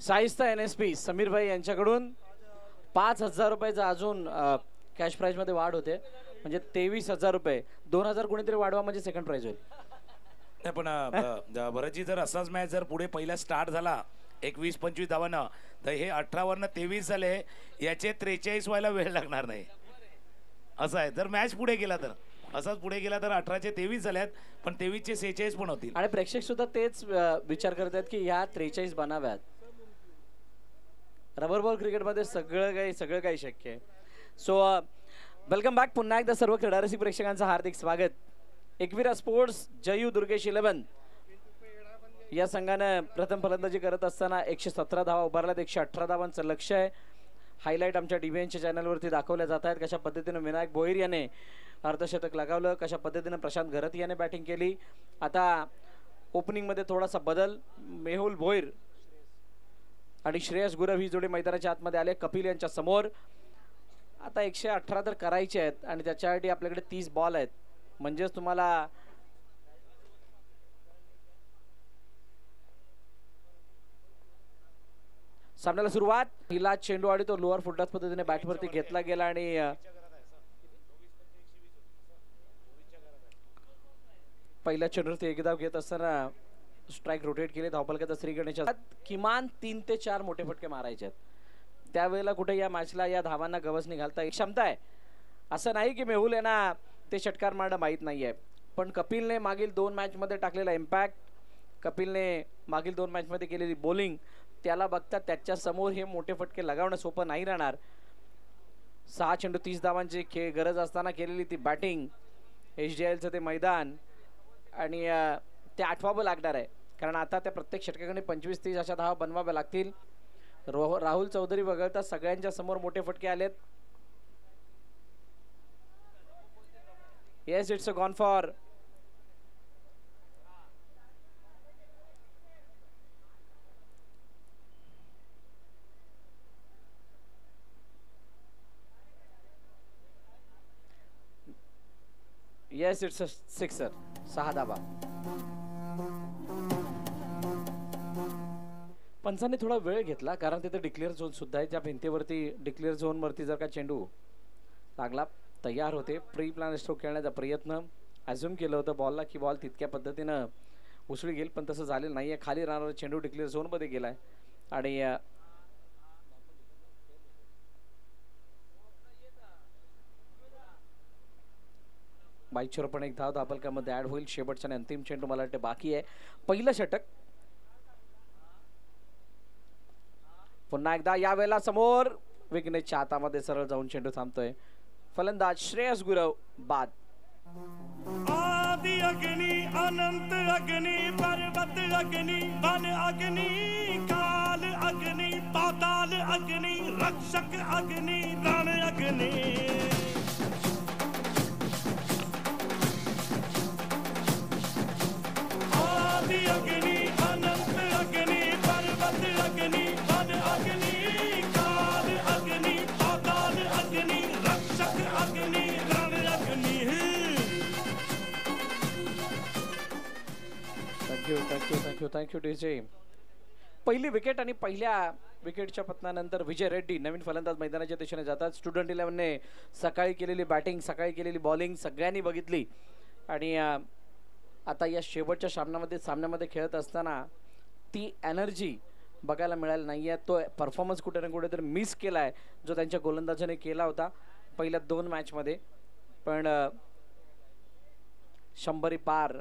Shaista NSP Sameer भाई यांच्याकडून 5,000 रुपयाचा अजून कॅश प्राइज मध्ये वाढ होते, म्हणजे 23,000 रुपये. 2,000 कोणीतरी वाढवा म्हणजे सेकंड प्राइज होईल. नाही पण भरतजी जर असाच मॅच जर पुढे पहिला स्टार्ट झाला 21-25 धावांना, तर हे 18 वरनं 23 झाले, याचे 43 व्हायला वेळ लागणार नाही असं आहे. जर मॅच पुढे गेला तर, असाच पुढे गेला तर 18चे 23 झाल्यात, पण 23चे 46 पण होतील. आणि प्रेक्षक सुद्धा तेच विचार करत आहेत की ह्या 43 बनाव्यात. रबर बॉल क्रिकेटमध्ये सगळं काही शक्य आहे. So welcome back. पुन्हा एकदा सर्व क्रीडारसिक प्रेक्षकांचं हार्दिक स्वागत. एकविरा स्पोर्ट्स जयू दुर्गेश 11 या संघानं प्रथम फलंदाजी करत असताना 117 धावा उभारल्यात. 118 धावांचं लक्ष्य आहे. हायलाईट आमच्या DBNच्या चॅनलवरती दाखवल्या जात आहेत. कशा पद्धतीनं विनायक भोईर याने अर्धशतक लगावलं, कशा पद्धतीनं प्रशांत घरत याने बॅटिंग केली. आता ओपनिंगमध्ये थोडासा बदल, मेहुल भोईर आणि श्रेयस गुरव ही जोडी मैदानाच्या आतमध्ये आले कपिल यांच्या समोर. आता 118 तर करायचे आहेत आणि त्याच्यासाठी आपल्याकडे 30 बॉल आहेत, म्हणजेच तुम्हाला सामन्याला सुरुवात. पहिला चेंडू आणि तो लोअर फुटलाच पद्धतीने बॅटवरती घेतला गेला आणि पहिल्या चेंडूवरती एक धाव घेत असताना स्ट्राइक रोटेट केले. धावफलकाचा श्रीगणेशच्या किमान 3 ते 4 मोठे फटके मारायचे आहेत. त्यावेळेला कुठे या मॅचला या धावांना गवसणी घालता एक क्षमता आहे. असं नाही की मेहुल यांना ते षटकार मारणं माहीत नाहीये, पण कपिलने मागील 2 मॅचमध्ये टाकलेला इम्पॅक्ट, कपिलने मागील 2 मॅचमध्ये केलेली बॉलिंग, त्याला बघता त्याच्या समोर हे मोठे फटके लगावणं सोपं नाही राहणार. 6 चेंडू 30 धावांची गरज असताना केलेली ती बॅटिंग, HDILचं ते मैदान आणि ते आठवावं लागणार आहे, कारण आता त्या प्रत्येक षटकाकडे 25-30 अशा धावा बनवाव्या लागतील. राहुल चौधरी वगळता सगळ्यांच्या समोर मोठे फटके आलेत. Yes, it's a gone for yes, it's a sixer. 6 धावा. पंचांनी थोडा वेळ घेतला कारण तिथे डिक्लेअर झोन सुद्धा आहे. त्या भिंतीवरती डिक्लेअर झोन वरती जर का चेंडू लागला तयार होते. प्री प्लॅन स्ट्रोक खेळण्याचा प्रयत्न अज्युम केलं होतं बॉलला की बॉल तितक्या पद्धतीनं उसळी गेल, पण तसं झालेलं नाहीये. खाली राहणारा चेंडू डिक्लेअर झोन मध्ये गेलाय आणि बाईकवर पण एक धाव धावफलकामध्ये ऍड होईल. शेवटचा आणि अंतिम चेंडू मला वाटतं बाकी आहे. पहिलं षटक पुन्हा एकदा यावेळेला समोर विघ्नेशच्या हातामध्ये सरळ जाऊन चेंडू थांबतोय. फलंदाज श्रेयस गुरव बाद. आदि अग्नि अनंत अग्नि पर्वत अग्नि वन अग्नि काल अग्नि पाताल अग्नि रक्षक अग्नि रण अग्नि. आदि अग्नि अनंत अग्नि पर्वत अग्नि वन अग्नि काल अग्नि पाताल अग्नि रक्षक अग्नि रण अग्नि. Thank you DJ. पहिली विकेट आणि पहिल्या विकेटच्या पतनानंतर विजय रेड्डी नवीन फलंदाज मैदानाच्या दिशेने जातात. स्टुडंट 11ने सकाळी केलेली बॅटिंग, सकाळी केलेली बॉलिंग सगळ्यांनी बघितली आणि आता या शेवटच्या सामन्यामध्ये खेळत असताना ती एनर्जी बघायला मिळाली नाही आहे. तो परफॉर्मन्स कुठे ना कुठेतरी मिस केला आहे जो त्यांच्या गोलंदाजाने केला होता पहिल्या 2 मॅचमध्ये. पण 100 पार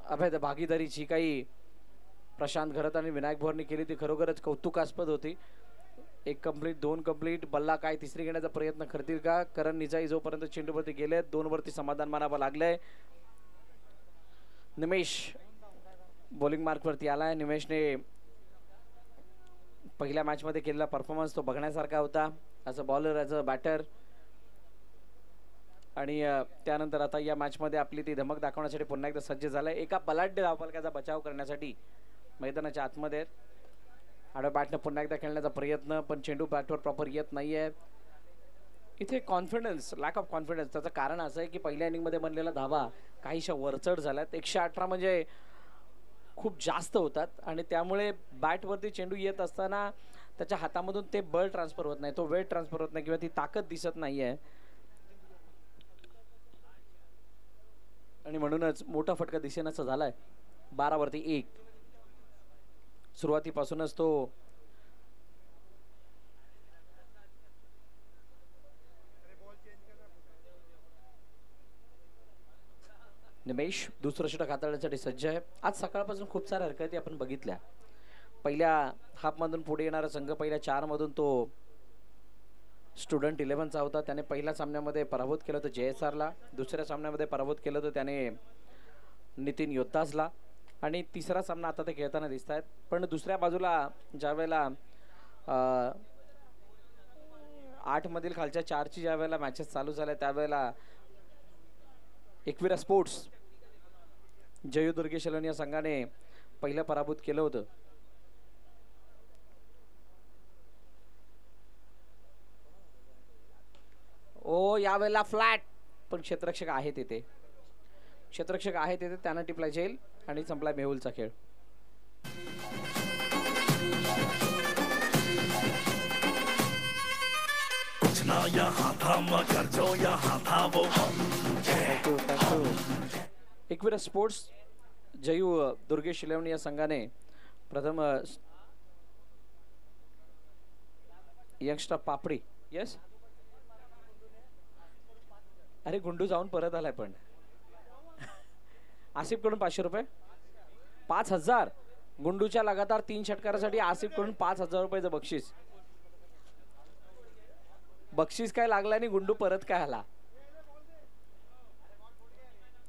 अभेद भागीदारीची काही प्रशांत घरत आणि विनायक भोरने केली ती खरोखरच कौतुकास्पद होती. 1 कंप्लीट 2 कंप्लीट. बल्ला काय तिसरी घेण्याचा प्रयत्न करतील का? करण निजाई जोपर्यंत चेंडूवरती गेले 2 वरती समाधान मानावं लागलंय. निमेश बॉलिंग मार्कवरती आलाय. निमेशने पहिल्या मॅचमध्ये केलेला परफॉर्मन्स तो बघण्यासारखा होता as a bowler as a batter. आणि त्यानंतर आता या मॅचमध्ये आपली ती धमक दाखवण्यासाठी पुन्हा एकदा सज्ज झालाय. एका बलाढ्य धावफलकाचा बचाव करण्यासाठी मैदानाच्या आतमध्ये आहेत. आडव्या बॅटनं पुन्हा एकदा खेळण्याचा प्रयत्न पण चेंडू बॅटवर प्रॉपर येत नाहीये. इथे कॉन्फिडन्स लॅक ऑफ कॉन्फिडन्स त्याचं कारण असं आहे की पहिल्या इनिंगमध्ये बनलेला धावा काहीशा वरचढ झाल्यात. 118 म्हणजे खूप जास्त होतात आणि त्यामुळे बॅटवरती चेंडू येत असताना त्याच्या हातामधून ते बळ ट्रान्सफर होत नाही, तो वेट ट्रान्सफर होत नाही किंवा ती ताकद दिसत नाहीये. आणि म्हणूनच मोठा फटका दिसेनासा झालाय. 12 वरती 1. सुरुवातीपासूनच तो निमेश दुसरं षटक हाताळण्यासाठी सज्ज आहे. आज सकाळपासून खूप साऱ्या हरकती आपण बघितल्या. पहिल्या हाफमधून पुढे येणारा संघ पहिल्या 4 मधून तो स्टुडंट 11चा होता. त्याने पहिल्या सामन्यामध्ये पराभूत केलं होतं JSRला. दुसऱ्या सामन्यामध्ये पराभूत केलं होतं त्याने नितीन योद्धासला. आणि तिसरा सामना आता ते खेळताना दिसत आहेत. पण दुसऱ्या बाजूला ज्या वेळेला 8 मधील खालच्या 4ची ज्या वेळेला मॅचेस चालू झाल्या त्यावेळेला एकविरा स्पोर्ट्स जयू दुर्गेशलन या संघाने पहिलं पराभूत केलं होतं. ओ यावेळेला फ्लॅट पण क्षेत्ररक्षक आहे तिथे, क्षेत्ररक्षक आहे तिथे, त्यांना टिपला जाईल आणि संपला मेहुलचा खेळ. एकविरा स्पोर्ट्स जयू दुर्गेश शिलवणी या संघाने प्रथम यंगस्टर पापडी यस अरे गुंडू जाऊन परत आलाय. पण आसिफ कडून 500 रुपये 5000 गुंडूच्या लगातार 3 षटकारासाठी आसिफ कडून 5000 रुपयाचं बक्षीस. बक्षीस काय लागला आणि गुंडू परत काय आला.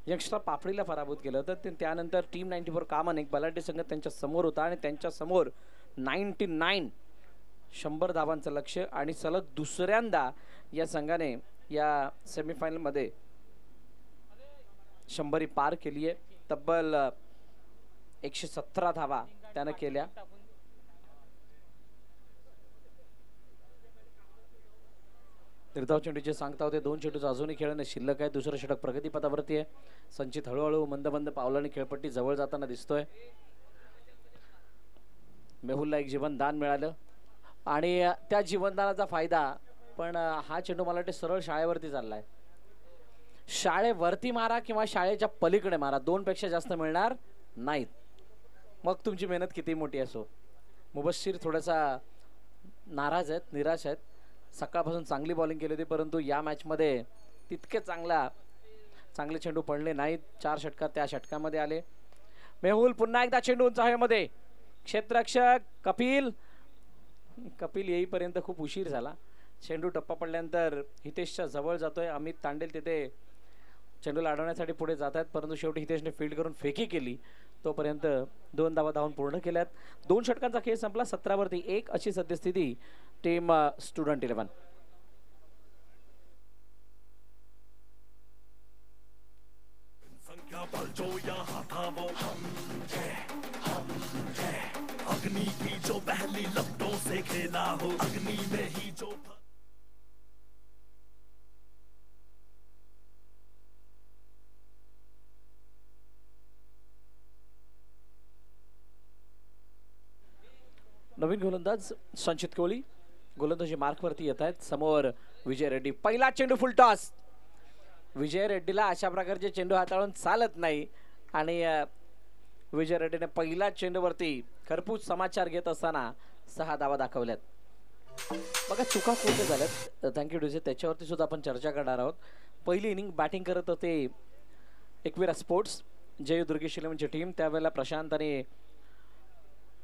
यंगस्टर पापडीला पराभूत केलं होतं. त्यानंतर टीम 94 कामन एक बलाढ्य संघ त्यांच्या समोर होता आणि त्यांच्या समोर 99 100 धावांचं लक्ष आणि सलग दुसऱ्यांदा या संघाने या सेमीफायनल मध्ये 100 पार केली आहे. तब्बल 117 धावा त्यानं केल्या. निर्धाव चेंडूचे सांगता होते 2 चेंडूचं अजूनही खेळणं शिल्लक आहे. दुसरं षटक प्रगतीपथावरती आहे. संचित हळूहळू मंद पावलाने खेळपट्टी जवळ जाताना दिसतोय. मेहुलला एक जीवनदान मिळालं आणि त्या जीवनदानाचा फायदा पण हा चेंडू मला वाटते सरळ शाळेवरती चाललाय. शाळेवरती मारा किंवा शाळेच्या पलीकडे मारा, 2 पेक्षा जास्त मिळणार नाहीत. मग तुमची मेहनत किती मोठी असो. मुबस्सिर थोडासा नाराज आहेत, निराश आहेत. सकाळपासून चांगली बॉलिंग केली होती परंतु या मॅचमध्ये तितके चांगले चेंडू पडले नाहीत. 4 षटकार त्या षटकामध्ये आले. मेहुल पुन्हा एकदा चेंडू उंच हवेमध्ये. क्षेत्ररक्षक कपिल येईपर्यंत खूप उशीर झाला. चेंडू टप्पा पडल्यानंतर हितेशच्या जवळ जातोय. अमित तांडेल तिथे चेंडूला अडवण्यासाठी पुढे जात आहेत परंतु शेवटी हितेशने फील्ड करून फेकी केली. तोपर्यंत 2 धावा धावून पूर्ण केल्यात. 2 षटकांचा खेळ संपला. 17 वरती 1 अशी सद्यस्थिती टीम स्टुडंट 11. अग्नि की जो पहली लपटों से खेला हो, अग्नि में ही जो नवीन गोलंदाज संचित कोहली गोलंदाजी मार्कवरती येत आहेत. समोर विजय रेड्डी. पहिला चेंडू फुल टॉस. विजय रेड्डीला अशा प्रकारचे चेंडू हाताळून चालत नाही आणि विजय रेड्डीने पहिल्या चेंडूवरती खरपूस समाचार घेत असताना 6 धावा दाखवल्यात. बघा चुका कोणत्या झाल्यात, थँक्यू डीजे, त्याच्यावरती सुद्धा आपण चर्चा करणार आहोत. पहिली इनिंग बॅटिंग करत होते एकविरा स्पोर्ट्स जय दुर्गेश इलेव्हनची टीम. त्यावेळेला प्रशांत आणि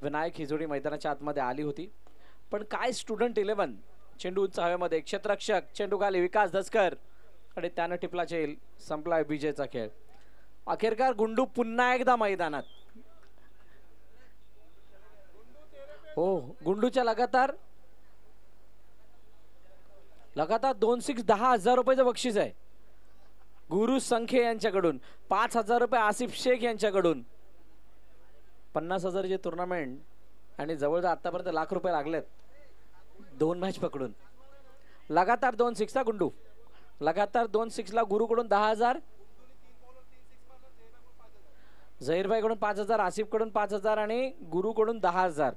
विनायक ही जोडी मैदानाच्या आतमध्ये आली होती. पण काय स्टुडंट 11 चेंडू उंच हवेमध्ये, क्षेत्ररक्षक चेंडू खाली विकास दसकर आणि त्यानं टिपला चेल. संपला विजयचा खेळ. अखेरकार गुंडू पुन्हा एकदा मैदानात. हो, गुंडूच्या लगातार 2 6 10,000 रुपयाचं बक्षीस आहे. गुरु संखे यांच्याकडून 5,000 रुपये, आसिफ शेख यांच्याकडून 50,000 चे टुर्नामेंट आणि जवळजवळ आतापर्यंत ₹1,00,000 लागलेत 2 मॅच पकडून. लगातार 2 6 ला गुंडू, लगातार 2 6 ला गुरुकडून 10,000, झहीरभाई कडून 5,000, आसिफ कडून 5,000 आणि गुरुकडून 10,000.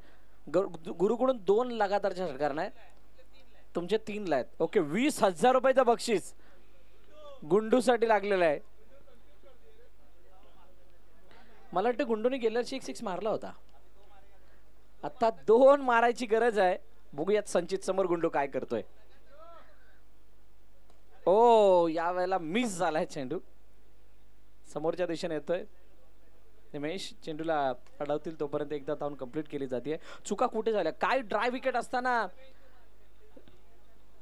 गुरुकडून 2 लगातारच्या षटकाराने तुमचे 3 ला आहेत. ओके, 20,000 रुपयाचं बक्षीस गुंडूसाठी लागलेलं आहे. मला वाटतं गुंडूने गेल्या वर्षी 1 6 मारला होता, आता 2 मारायची गरज आहे. बघूयात संचित समोर गुंडू काय करतोय. ओ, या वेळेला मिस झालाय चेंडू, समोरच्या दिशेने येतोय. निमेश चेंडूला अडवतील तोपर्यंत एकदा धावून कंप्लीट केली जाते. चुका कुठे झाल्या, काय ड्राय विकेट असताना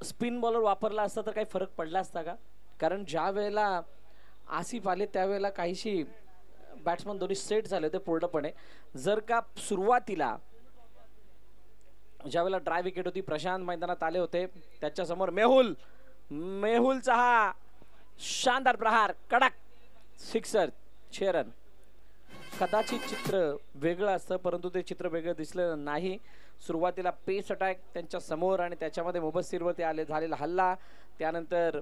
स्पिन बॉलर वापरला असता तर काही फरक पडला असता का? कारण ज्या वेळेला आसिफ आले त्यावेळेला काहीशी बॅट्समन दोन्ही सेट झाले होते पूर्णपणे. जर का सुरुवातीला ज्या वेळेला ड्राय विकेट होती, प्रशांत मैदानात आले होते, त्याच्या समोर मेहुलचा हा शानदार प्रहार, कडक सिक्सर, 6 रन. कदाचित चित्र वेगळं असतं, परंतु ते चित्र वेगळं दिसलं नाही. सुरुवातीला पेस अटॅक त्यांच्या समोर आणि त्याच्यामध्ये मुबस्सिरवरती झालेला हल्ला, त्यानंतर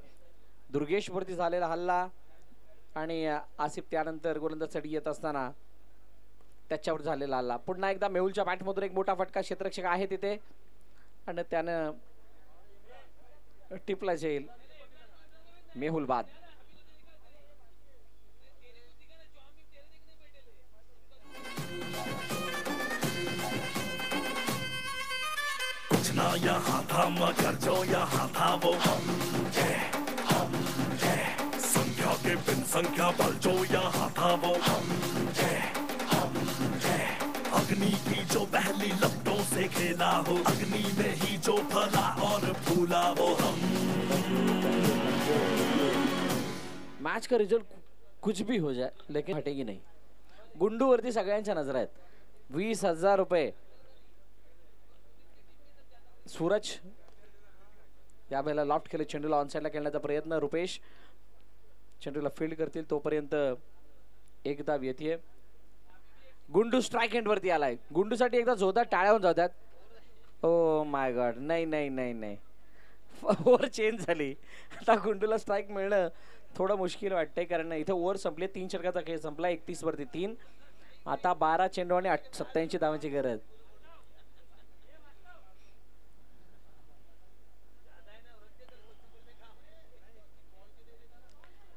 दुर्गेशवरती झालेला हल्ला आणि आसिफ त्यानंतर गोलंदाजसाठी येत असताना त्याच्यावर झालेला हल्ला. पुन्हा एकदा मेहुलच्या बॅटमधून एक मोठा फटका, क्षेत्ररक्षक आहे तिथे आणि त्यानं टिपला जाईल. मेहुल बाद. ना यहाँ था मगर जो यहाँ था वो हम थे, संख्या के बिन संख्या बल जो यहाँ था वो हम थे. अग्नि की जो पहली लपटों से खेला हो, अग्नि में ही जो फला और फूला वो हम. मैच का रिजल्ट कुछ भी हो जाए लेकिन हटेगी नहीं. गुंडू वरती सगळ्यांच्या नजर आहेत. 20,000 रुपये. सूरज या वेळेला लॉफ्ट केले, चेंडूला ऑनसाइडला खेळण्याचा प्रयत्न. रुपेश चेंडूला फील्ड करतील तोपर्यंत एक धाव येते. गुंडू स्ट्राइक एंड वरती आलाय. गुंडूसाठी एकदा जोरदार टाळ्या होऊन जातात. ओ माय गॉड, नाही नाही नाही नाही, ओव्हर चेंज झाली. आता गुंडूला स्ट्राइक मिळणं थोडं मुश्किल वाटतंय, कारण इथे ओव्हर संपले. 3 षटकाचा खेळ संपला, 31 वरती 3. आता 12 चेंडू आणि 87 धावांची गरज.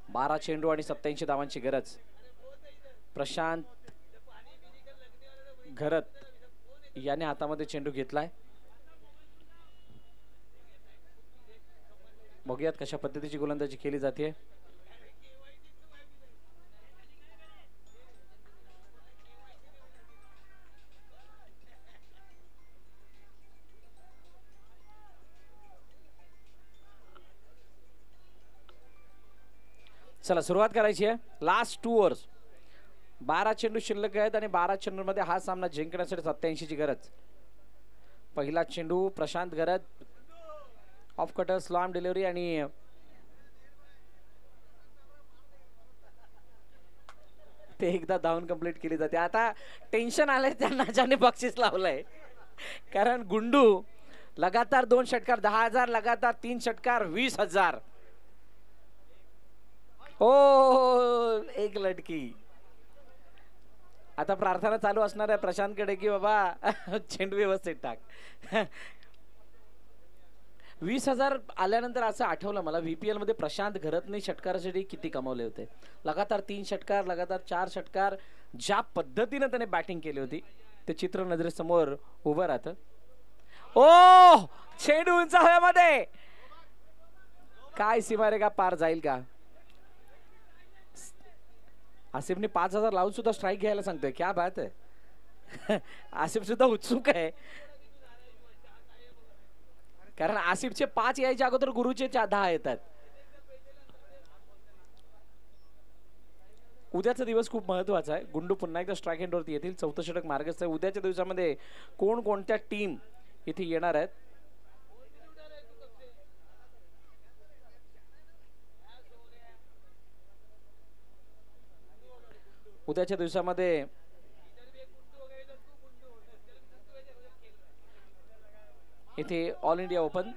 12 चेंडू आणि 87 धावांची गरज. प्रशांत घरत याने हातामध्ये चेंडू घेतलाय. बघूयात कशा पद्धतीची गोलंदाजी केली जाते. चला सुरुवात करायची आहे. लास्ट 2 ओव्हर्स, 12 चेंडू शिल्लक आहेत आणि 12 चेंडूंमध्ये हा सामना जिंकण्यासाठी 87 ची गरज. पहिला चेंडू प्रशांत घरत, ऑफ कटर, स्लॉम डिलिव्हरी आणि ते एकदा धावून कंप्लीट केली जाते. आता टेन्शन आलंय त्यांना ज्याने बक्षीस लावलंय, कारण गुंडू लगातार 2 षटकार 10,000, लगातार 3 षटकार 20,000. ओ, एक लटकी. आता प्रार्थना चालू असणार आहे प्रशांतकडे की बाबा चेंडू व्यवस्थित टाक. 20,000 आल्यानंतर असं आठवलं मला VPL मध्ये प्रशांत घरतने षटकारासाठी किती कमावले होते. लगातार 3 षटकार, लगातार 4 षटकार, ज्या पद्धतीने त्याने बॅटिंग केली होती ते चित्र नजरेसमोर उभं राहतं. ओ चेंडू उंच हवेमध्ये, काय सीमारेखा पार जाईल का? आसिफने 5,000 लावून सुद्धा स्ट्राईक घ्यायला सांगतोय. क्या बात आहे. आसिफ सुद्धा उत्सुक आहे, कारण आसिफचे 5 यायच्या अगोदर गुरुचे 10 येतात. उद्याचा दिवस खूप महत्वाचा आहे. गुंडू पुन्हा एकदा स्ट्राईक एंडवरती येतील. 4थं षटक मार्गस्थ आहे. उद्याच्या दिवसामध्ये कोणकोणत्या टीम इथे येणार आहेत? उद्याच्या दिवसामध्ये इथे ऑल इंडिया ओपन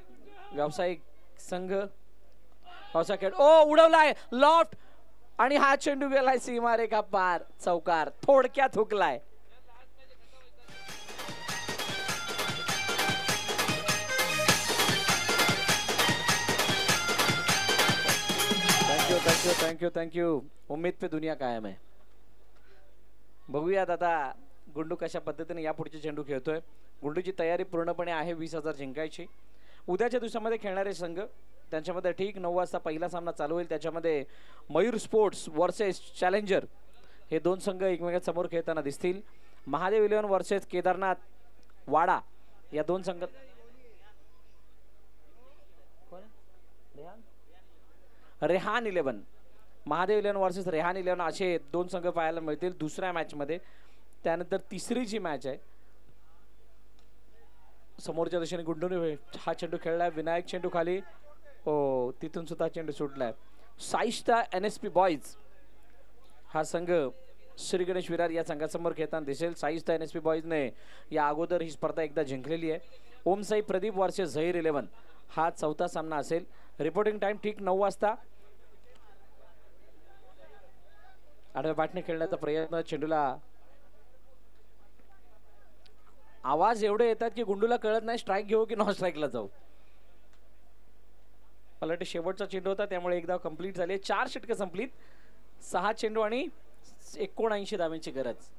व्यावसायिक संघ पावसा खेळ उडवलाय लॉफ्ट आणि हा चेंडू गेलाय सीमारेखा पार, चौकार थोडक्यात हुकलाय. Thank you thank you thank you thank you. उम्मीद पे दुनिया कायम आहे. बघूयात आता गुंडू कशा पद्धतीने या पुढचे चेंडू खेळतोय. गुंडूची तयारी पूर्णपणे आहे 20,000 जिंकायची. उद्याच्या दिवसामध्ये खेळणारे संघ त्यांच्यामध्ये ठीक 9 वाजता पहिला सामना चालू होईल. त्याच्यामध्ये मयूर स्पोर्ट्स वर्सेस चॅलेंजर हे 2 संघ एकमेकांसमोर खेळताना दिसतील. महादेव 11 वर्सेस केदारनाथ वाडा या 2 संघ. रेहान 11 महादेव 11 वर्सेस रेहान 11 असे 2 संघ पाहायला मिळतील दुसऱ्या मॅच मध्ये. त्यानंतर तिसरी जी मॅच आहे समोरच्या दिशेने गुंडूने हा चेंडू खेळलाय. विनायक चेंडू खाली, तिथून सुद्धा चेंडू सुटलाय. साईस्टा NSP बॉईज हा संघ श्री गणेश विरार या संघासमोर खेळताना दिसेल. साईस्टा NSP बॉईजने या अगोदर ही स्पर्धा एकदा जिंकलेली आहे. ओम साई प्रदीप वर्सेस झहीर 11 हा 4था सामना असेल. रिपोर्टिंग टाइम ठीक 9 वाजता. आडव्या बॅटने खेळण्याचा प्रयत्न. चेंडूला आवाज एवढे येतात की गुंडूला कळत नाही स्ट्राईक घेऊ की नॉन स्ट्राईकला जाऊ. मला वाटतं शेवटचा चेंडू होता त्यामुळे एकदा कंप्लीट झाले. 4 षटकं संपलीत. 6 चेंडू आणि 79 धावांची गरज.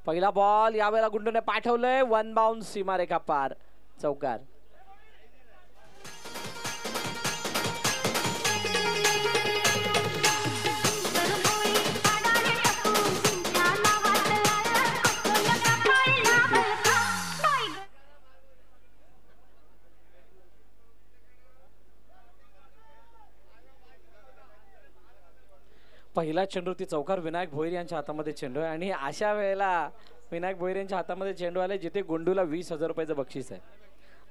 पहिला बॉल यावेळेला गुंडूने पाठवलंय. 1 बाउन्स सीमारेखा पार, चौकार. पहिला चेंडूवरती चौकार. विनायक भोईर यांच्या हातामध्ये चेंडू आहे आणि अशा वेळेला विनायक भोईर यांच्या हातामध्ये चेंडू आले जिथे गुंडूला 20,000 रुपयाचं बक्षीस आहे.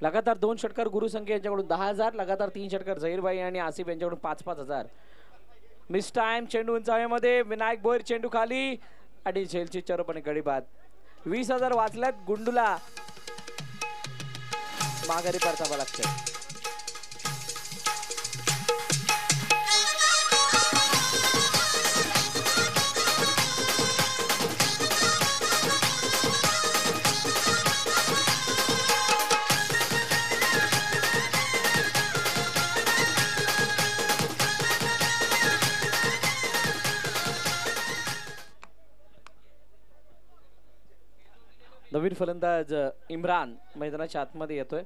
लगातार 2 षटकार गुरुसंख्या यांच्याकडून 10,000, लगातार 3 षटकार झहीरबाई आणि आसिफ यांच्याकडून 5,000. Miss time. चेंडू उंच हवेमध्ये. विनायक भोईर चेंडू खाली आणि झेलची चरपणे गडी बाद. 20,000 वाचल्यात. गुंडूला माघारी परतावा लागतंय. नवीन फलंदाज इम्रान मैदानाच्या आतमध्ये येतोय.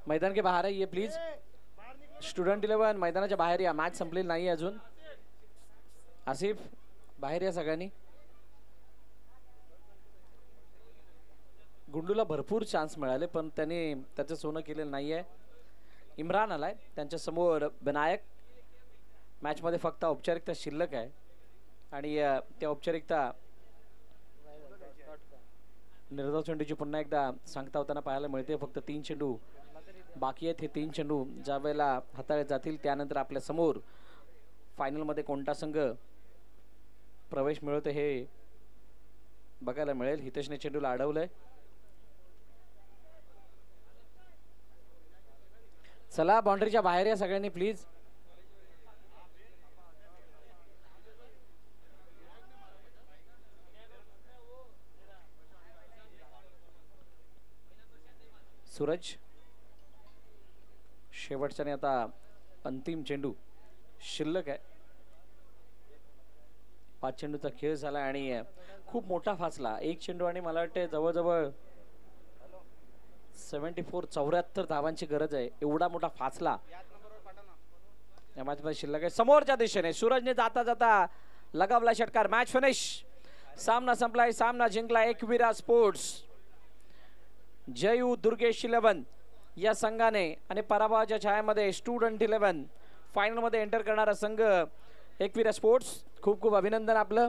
मैदान के बाहर है ये प्लीज. स्टुडंट 11 मैदानाच्या बाहेर या. मॅच संपलेली नाही अजून. आसिफ बाहेर या सगळ्यांनी. गुंडूला भरपूर चान्स मिळाले पण त्याने त्याचं सोनं केलेलं नाहीये. इम्रान आलाय त्यांच्या समोर. विनायक मॅच मध्ये फक्त औपचारिकता शिल्लक आहे आणि त्या औपचारिकता निर्धाव चेंडूची पुन्हा एकदा सांगता होताना पाहायला मिळते. फक्त 3 चेंडू बाकी आहेत. हे 3 चेंडू ज्या वेळेला हाताळले जातील त्यानंतर आपल्या समोर फायनल मध्ये कोणता संघ प्रवेश मिळवतो हे बघायला मिळेल. हितेशने चेंडूला अडवलंय. चला बाउंड्रीच्या बाहेर या सगळ्यांनी प्लीज. सूरज शेवटच्याने आता अंतिम चेंडू शिल्लक आहे. 5 चेंडूचा खेळ झाला आणि खूप मोठा फासला. 1 चेंडू आणि मला वाटते जवळजवळ 74 धावांची गरज आहे. एवढा मोठा फासला या मॅच मध्ये शिल्लक आहे. समोरच्या दिशेने सूरजने जाता जाता लगावला षटकार. Match finish. सामना संपलाय. सामना जिंकला एकविरा स्पोर्ट्स. जयू दुर्गेश 11 या संघाने आणि पराभवाच्या छायामध्ये स्टुडंट 11 फायनल मध्ये एंटर करणारा संघ एकविरा स्पोर्ट्स. खूप खूप अभिनंदन आपलं.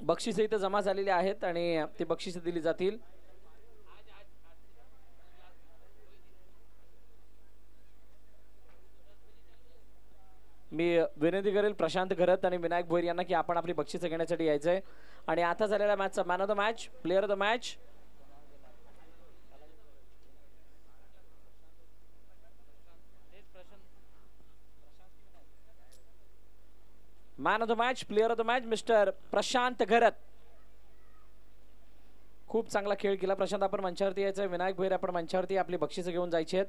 बक्षिसे इथं जमा झालेली आहेत आणि ते बक्षिसे दिली जातील. मी विनंती करेल प्रशांत घरत आणि विनायक भोईर यांना की आपण आपली बक्षिसे घेण्यासाठी यायचंय. आणि आता झालेल्या मॅचचा man of the match, player of the match man of the match, player of the match mister Prashant Gharat. खूप चांगला खेळ केला प्रशांत. आपण मंचावरती यायचं. विनायक भोईर आपण मंचावरती आपली बक्षिसे घेऊन जायची आहेत.